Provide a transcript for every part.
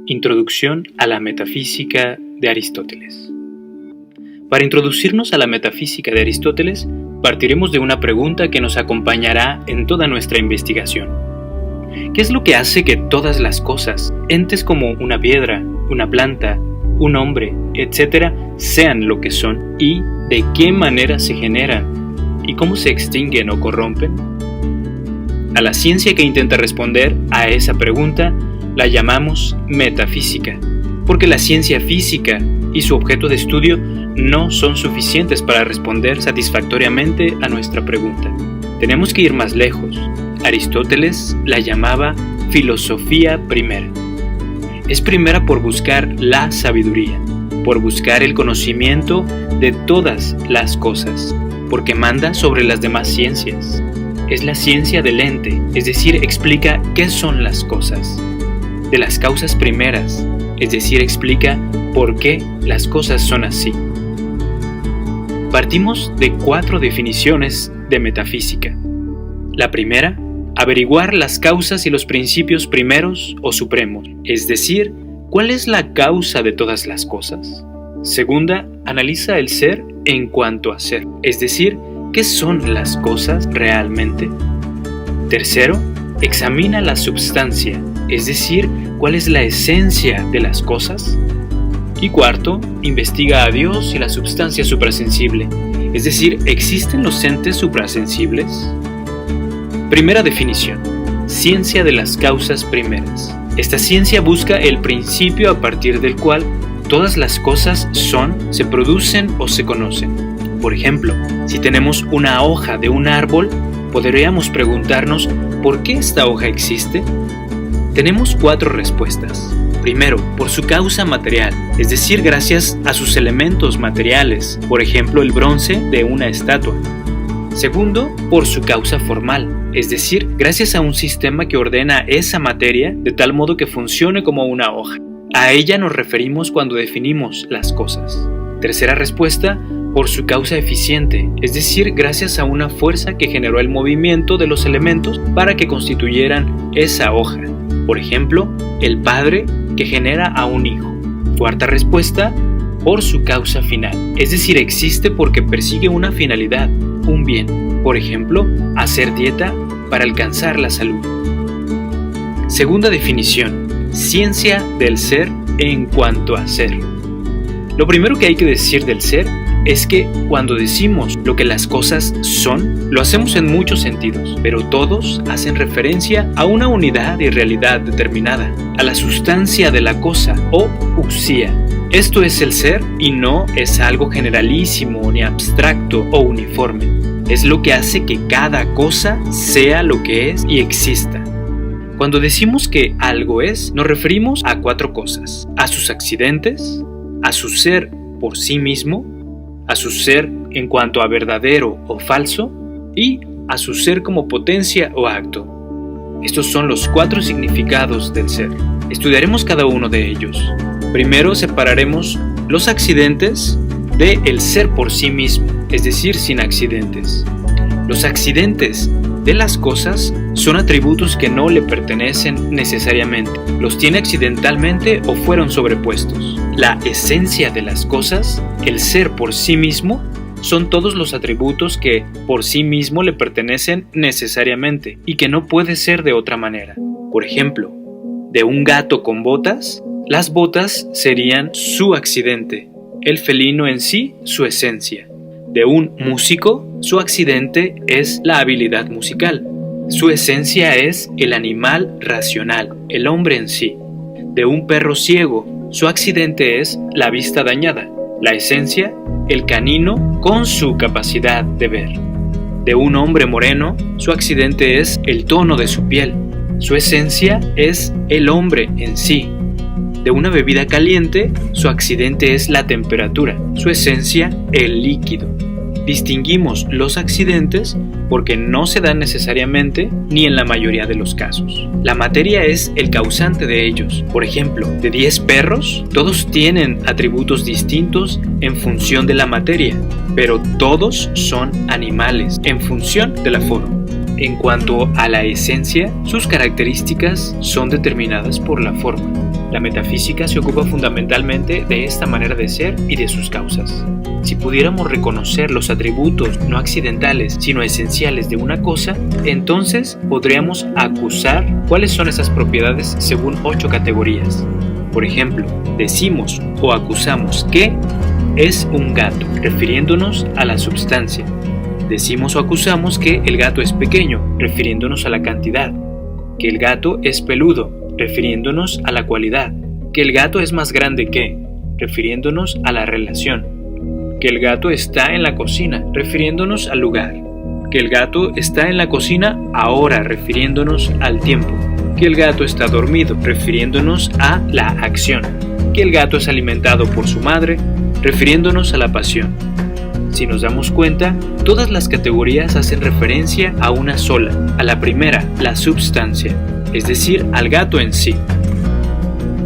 Introducción a la metafísica de Aristóteles. Para introducirnos a la metafísica de Aristóteles, partiremos de una pregunta que nos acompañará en toda nuestra investigación. ¿Qué es lo que hace que todas las cosas, entes como una piedra, una planta, un hombre, etc., sean lo que son? ¿Y de qué manera se generan? ¿Y cómo se extinguen o corrompen? A la ciencia que intenta responder a esa pregunta la llamamos metafísica, porque la ciencia física y su objeto de estudio no son suficientes para responder satisfactoriamente a nuestra pregunta. Tenemos que ir más lejos. Aristóteles la llamaba filosofía primera. Es primera por buscar la sabiduría, por buscar el conocimiento de todas las cosas, porque manda sobre las demás ciencias. Es la ciencia del ente, es decir, explica qué son las cosas. De las causas primeras, es decir, explica por qué las cosas son así. Partimos de 4 definiciones de metafísica. La primera, averiguar las causas y los principios primeros o supremos, es decir, ¿cuál es la causa de todas las cosas? Segunda, analiza el ser en cuanto a ser, es decir, ¿qué son las cosas realmente? Tercero, examina la substancia, es decir, ¿cuál es la esencia de las cosas? Y cuarto, investiga a Dios y la substancia suprasensible, es decir, ¿existen los entes suprasensibles? Primera definición, ciencia de las causas primeras. Esta ciencia busca el principio a partir del cual todas las cosas son, se producen o se conocen. Por ejemplo, si tenemos una hoja de un árbol, podríamos preguntarnos ¿por qué esta hoja existe? Tenemos 4 respuestas. Primero, por su causa material, es decir, gracias a sus elementos materiales, por ejemplo, el bronce de una estatua. Segundo, por su causa formal, es decir, gracias a un sistema que ordena esa materia de tal modo que funcione como una hoja. A ella nos referimos cuando definimos las cosas. Tercera respuesta, por su causa eficiente, es decir, gracias a una fuerza que generó el movimiento de los elementos para que constituyeran esa hoja. Por ejemplo, el padre que genera a un hijo. Cuarta respuesta, por su causa final, es decir, existe porque persigue una finalidad, un bien. Por ejemplo, hacer dieta para alcanzar la salud. Segunda definición, ciencia del ser en cuanto a ser. Lo primero que hay que decir del ser es que cuando decimos lo que las cosas son, lo hacemos en muchos sentidos, pero todos hacen referencia a una unidad y realidad determinada, a la sustancia de la cosa o usía. Esto es el ser y no es algo generalísimo, ni abstracto o uniforme. Es lo que hace que cada cosa sea lo que es y exista. Cuando decimos que algo es, nos referimos a 4 cosas: a sus accidentes, a su ser por sí mismo, a su ser en cuanto a verdadero o falso y a su ser como potencia o acto. Estos son los 4 significados del ser. Estudiaremos cada uno de ellos. Primero separaremos los accidentes del ser por sí mismo, es decir, sin accidentes. Los accidentes de las cosas son atributos que no le pertenecen necesariamente, los tiene accidentalmente o fueron sobrepuestos. La esencia de las cosas, el ser por sí mismo, son todos los atributos que por sí mismo le pertenecen necesariamente y que no puede ser de otra manera. Por ejemplo, de un gato con botas, las botas serían su accidente, el felino en sí su esencia. De un músico, su accidente es la habilidad musical. Su esencia es el animal racional, el hombre en sí. De un perro ciego, su accidente es la vista dañada. La esencia, el canino con su capacidad de ver. De un hombre moreno, su accidente es el tono de su piel. Su esencia es el hombre en sí. De una bebida caliente, su accidente es la temperatura. Su esencia, el líquido. Distinguimos los accidentes porque no se dan necesariamente ni en la mayoría de los casos. La materia es el causante de ellos. Por ejemplo, de 10 perros, todos tienen atributos distintos en función de la materia, pero todos son animales en función de la forma. En cuanto a la esencia, sus características son determinadas por la forma. La metafísica se ocupa fundamentalmente de esta manera de ser y de sus causas. Si pudiéramos reconocer los atributos no accidentales, sino esenciales de una cosa, entonces podríamos acusar cuáles son esas propiedades según 8 categorías. Por ejemplo, decimos o acusamos que es un gato, refiriéndonos a la substancia. Decimos o acusamos que el gato es pequeño, refiriéndonos a la cantidad. Que el gato es peludo, refiriéndonos a la cualidad. Que el gato es más grande que, refiriéndonos a la relación. Que el gato está en la cocina, refiriéndonos al lugar. Que el gato está en la cocina ahora, refiriéndonos al tiempo. Que el gato está dormido, refiriéndonos a la acción. Que el gato es alimentado por su madre, refiriéndonos a la pasión. Si nos damos cuenta, todas las categorías hacen referencia a una sola, a la primera, la substancia, es decir, al gato en sí.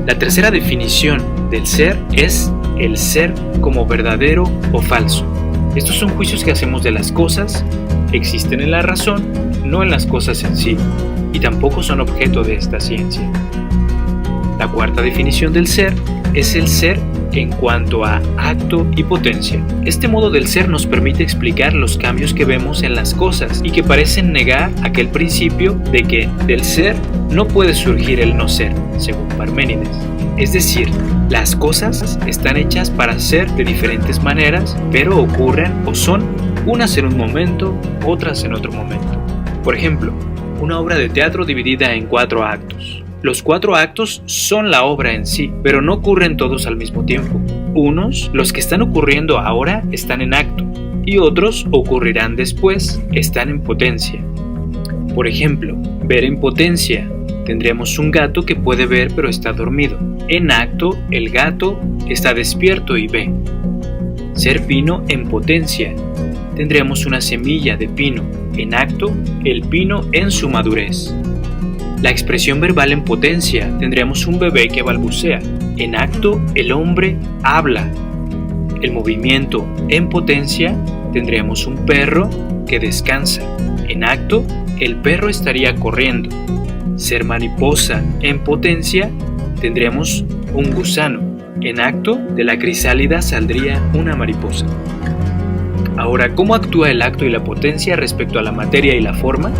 La tercera definición del ser es el ser como verdadero o falso. Estos son juicios que hacemos de las cosas, existen en la razón, no en las cosas en sí, y tampoco son objeto de esta ciencia. La cuarta definición del ser es el ser en cuanto a acto y potencia. Este modo del ser nos permite explicar los cambios que vemos en las cosas y que parecen negar aquel principio de que del ser no puede surgir el no ser, según Parménides. Es decir, las cosas están hechas para ser de diferentes maneras, pero ocurren o son unas en un momento, otras en otro momento. Por ejemplo, una obra de teatro dividida en 4 actos. Los 4 actos son la obra en sí, pero no ocurren todos al mismo tiempo. Unos, los que están ocurriendo ahora, están en acto, y otros ocurrirán después, están en potencia. Por ejemplo, ver en potencia. Tendríamos un gato que puede ver pero está dormido. En acto, el gato está despierto y ve. Ser pino en potencia. Tendríamos una semilla de pino. En acto, el pino en su madurez. La expresión verbal en potencia, tendríamos un bebé que balbucea. En acto, el hombre habla. El movimiento en potencia, tendríamos un perro que descansa. En acto, el perro estaría corriendo. Ser mariposa en potencia, tendríamos un gusano. En acto, de la crisálida saldría una mariposa. Ahora, ¿cómo actúa el acto y la potencia respecto a la materia y la forma?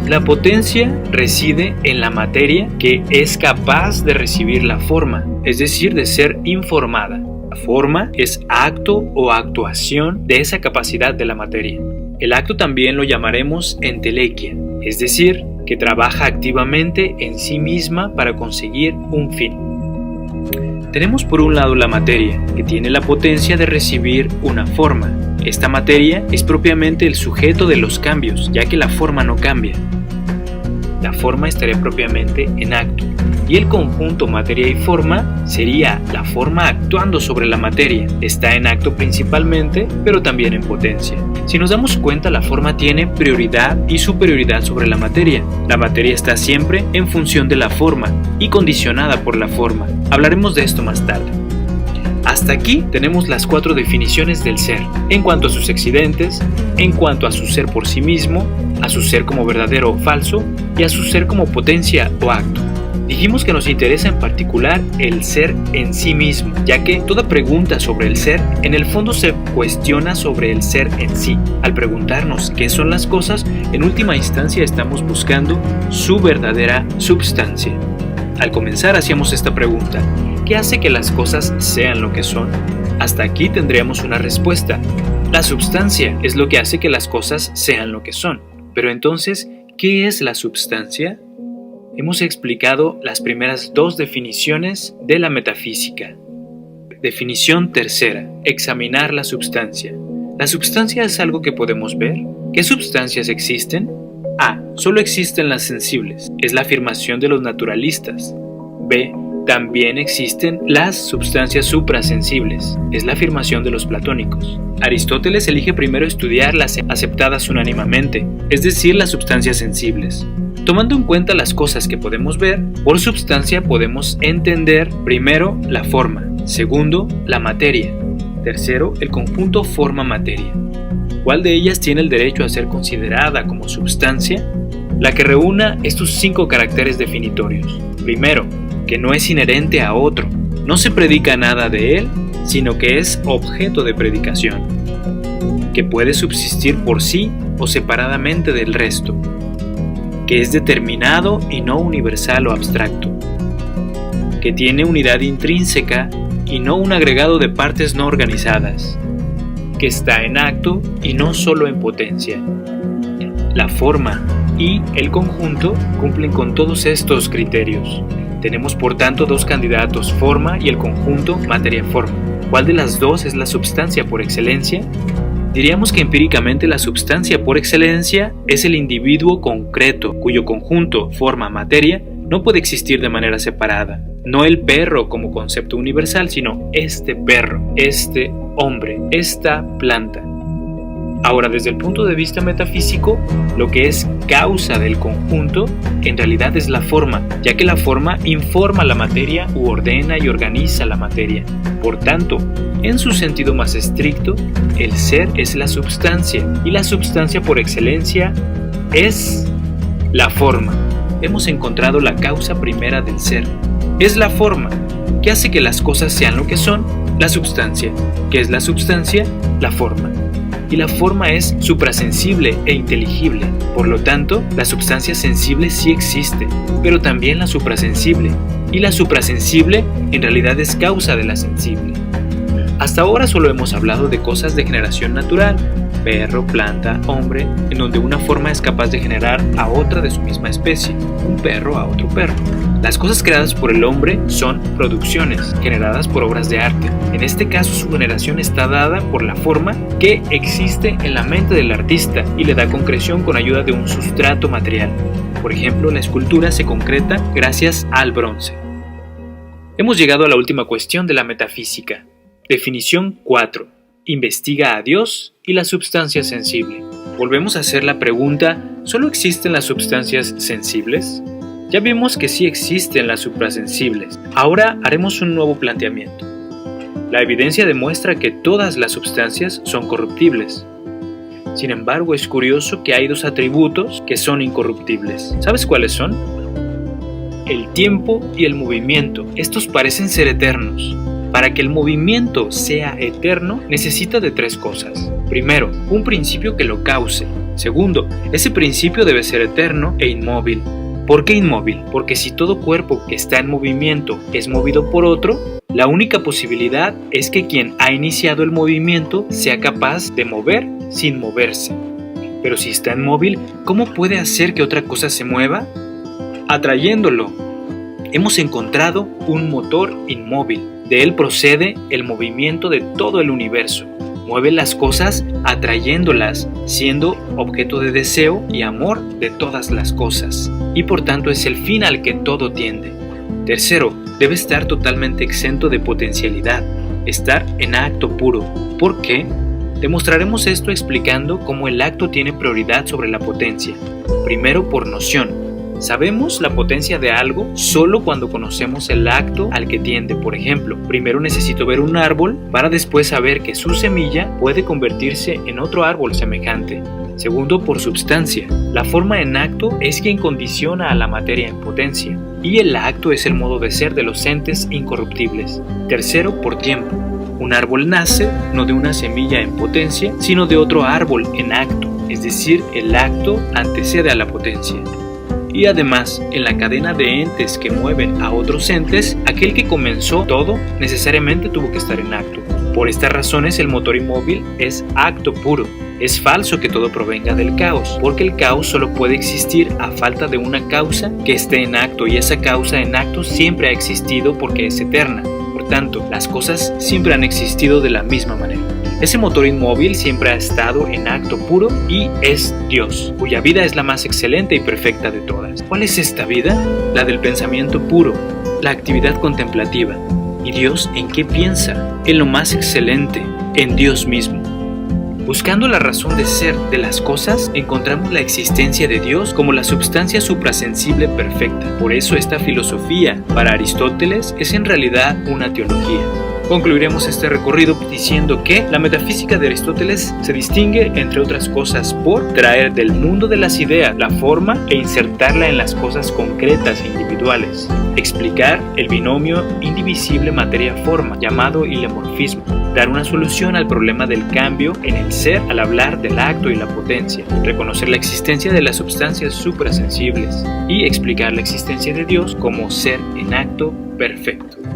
La potencia reside en la materia que es capaz de recibir la forma, es decir, de ser informada. La forma es acto o actuación de esa capacidad de la materia. El acto también lo llamaremos entelequia, es decir, que trabaja activamente en sí misma para conseguir un fin. Tenemos por un lado la materia, que tiene la potencia de recibir una forma. Esta materia es propiamente el sujeto de los cambios, ya que la forma no cambia. La forma estaría propiamente en acto, y el conjunto materia y forma sería la forma actuando sobre la materia. Está en acto principalmente, pero también en potencia. Si nos damos cuenta, la forma tiene prioridad y superioridad sobre la materia. La materia está siempre en función de la forma y condicionada por la forma. Hablaremos de esto más tarde. Hasta aquí tenemos las 4 definiciones del ser, en cuanto a sus accidentes, en cuanto a su ser por sí mismo, a su ser como verdadero o falso, y a su ser como potencia o acto. Dijimos que nos interesa en particular el ser en sí mismo, ya que toda pregunta sobre el ser, en el fondo se cuestiona sobre el ser en sí. Al preguntarnos qué son las cosas, en última instancia estamos buscando su verdadera substancia. Al comenzar hacíamos esta pregunta: ¿qué hace que las cosas sean lo que son? Hasta aquí tendríamos una respuesta. La substancia es lo que hace que las cosas sean lo que son. Pero entonces, ¿qué es la substancia? Hemos explicado las primeras 2 definiciones de la metafísica. Definición tercera: examinar la substancia. ¿La substancia es algo que podemos ver? ¿Qué substancias existen? A. Solo existen las sensibles. Es la afirmación de los naturalistas. B. También existen las sustancias suprasensibles. Es la afirmación de los platónicos. Aristóteles elige primero estudiar las aceptadas unánimemente, es decir, las sustancias sensibles. Tomando en cuenta las cosas que podemos ver, por substancia podemos entender primero la forma, segundo la materia, tercero el conjunto forma-materia. ¿Cuál de ellas tiene el derecho a ser considerada como substancia? La que reúna estos 5 caracteres definitorios. Primero, que no es inherente a otro, no se predica nada de él, sino que es objeto de predicación, que puede subsistir por sí o separadamente del resto, que es determinado y no universal o abstracto, que tiene unidad intrínseca y no un agregado de partes no organizadas, que está en acto y no solo en potencia. La forma y el conjunto cumplen con todos estos criterios. Tenemos por tanto dos candidatos, forma y el conjunto, materia-forma. ¿Cuál de las dos es la substancia por excelencia? Diríamos que empíricamente la substancia por excelencia es el individuo concreto, cuyo conjunto, forma, materia, no puede existir de manera separada. No el perro como concepto universal, sino este perro, este hombre, esta planta. Ahora, desde el punto de vista metafísico, lo que es causa del conjunto en realidad es la forma, ya que la forma informa la materia u ordena y organiza la materia. Por tanto, en su sentido más estricto, el ser es la substancia, y la substancia por excelencia es la forma. Hemos encontrado la causa primera del ser. Es la forma, que hace que las cosas sean lo que son, la substancia. ¿Qué es la substancia? La forma. Y la forma es suprasensible e inteligible. Por lo tanto, la substancia sensible sí existe, pero también la suprasensible. Y la suprasensible en realidad es causa de la sensible. Hasta ahora solo hemos hablado de cosas de generación natural, perro, planta, hombre, en donde una forma es capaz de generar a otra de su misma especie, un perro a otro perro. Las cosas creadas por el hombre son producciones, generadas por obras de arte. En este caso su generación está dada por la forma que existe en la mente del artista y le da concreción con ayuda de un sustrato material. Por ejemplo, la escultura se concreta gracias al bronce. Hemos llegado a la última cuestión de la metafísica. Definición 4. Investiga a Dios y la substancia sensible. Volvemos a hacer la pregunta, ¿solo existen las sustancias sensibles? Ya vimos que sí existen las suprasensibles. Ahora haremos un nuevo planteamiento. La evidencia demuestra que todas las sustancias son corruptibles. Sin embargo, es curioso que hay dos atributos que son incorruptibles. ¿Sabes cuáles son? El tiempo y el movimiento. Estos parecen ser eternos. Para que el movimiento sea eterno, necesita de tres cosas. Primero, un principio que lo cause. Segundo, ese principio debe ser eterno e inmóvil. ¿Por qué inmóvil? Porque si todo cuerpo que está en movimiento es movido por otro, la única posibilidad es que quien ha iniciado el movimiento sea capaz de mover sin moverse. Pero si está inmóvil, ¿cómo puede hacer que otra cosa se mueva? Atrayéndolo. Hemos encontrado un motor inmóvil. De él procede el movimiento de todo el universo. Mueve las cosas atrayéndolas, siendo objeto de deseo y amor de todas las cosas. Y por tanto es el fin al que todo tiende. Tercero, debe estar totalmente exento de potencialidad. Estar en acto puro. ¿Por qué? Demostraremos esto explicando cómo el acto tiene prioridad sobre la potencia. Primero por noción. Sabemos la potencia de algo solo cuando conocemos el acto al que tiende. Por ejemplo, primero necesito ver un árbol para después saber que su semilla puede convertirse en otro árbol semejante. Segundo, por substancia. La forma en acto es quien condiciona a la materia en potencia, y el acto es el modo de ser de los entes incorruptibles. Tercero, por tiempo. Un árbol nace no de una semilla en potencia, sino de otro árbol en acto, es decir, el acto antecede a la potencia. Y además, en la cadena de entes que mueven a otros entes, aquel que comenzó todo necesariamente tuvo que estar en acto. Por estas razones el motor inmóvil es acto puro. Es falso que todo provenga del caos, porque el caos solo puede existir a falta de una causa que esté en acto, y esa causa en acto siempre ha existido porque es eterna. Por tanto, las cosas siempre han existido de la misma manera. Ese motor inmóvil siempre ha estado en acto puro y es Dios, cuya vida es la más excelente y perfecta de todas. ¿Cuál es esta vida? La del pensamiento puro, la actividad contemplativa. ¿Y Dios en qué piensa? En lo más excelente, en Dios mismo. Buscando la razón de ser de las cosas, encontramos la existencia de Dios como la substancia suprasensible perfecta. Por eso esta filosofía, para Aristóteles, es en realidad una teología. Concluiremos este recorrido diciendo que la metafísica de Aristóteles se distingue, entre otras cosas, por traer del mundo de las ideas la forma e insertarla en las cosas concretas e individuales, explicar el binomio indivisible materia-forma llamado hilemorfismo, dar una solución al problema del cambio en el ser al hablar del acto y la potencia, reconocer la existencia de las substancias suprasensibles y explicar la existencia de Dios como ser en acto perfecto.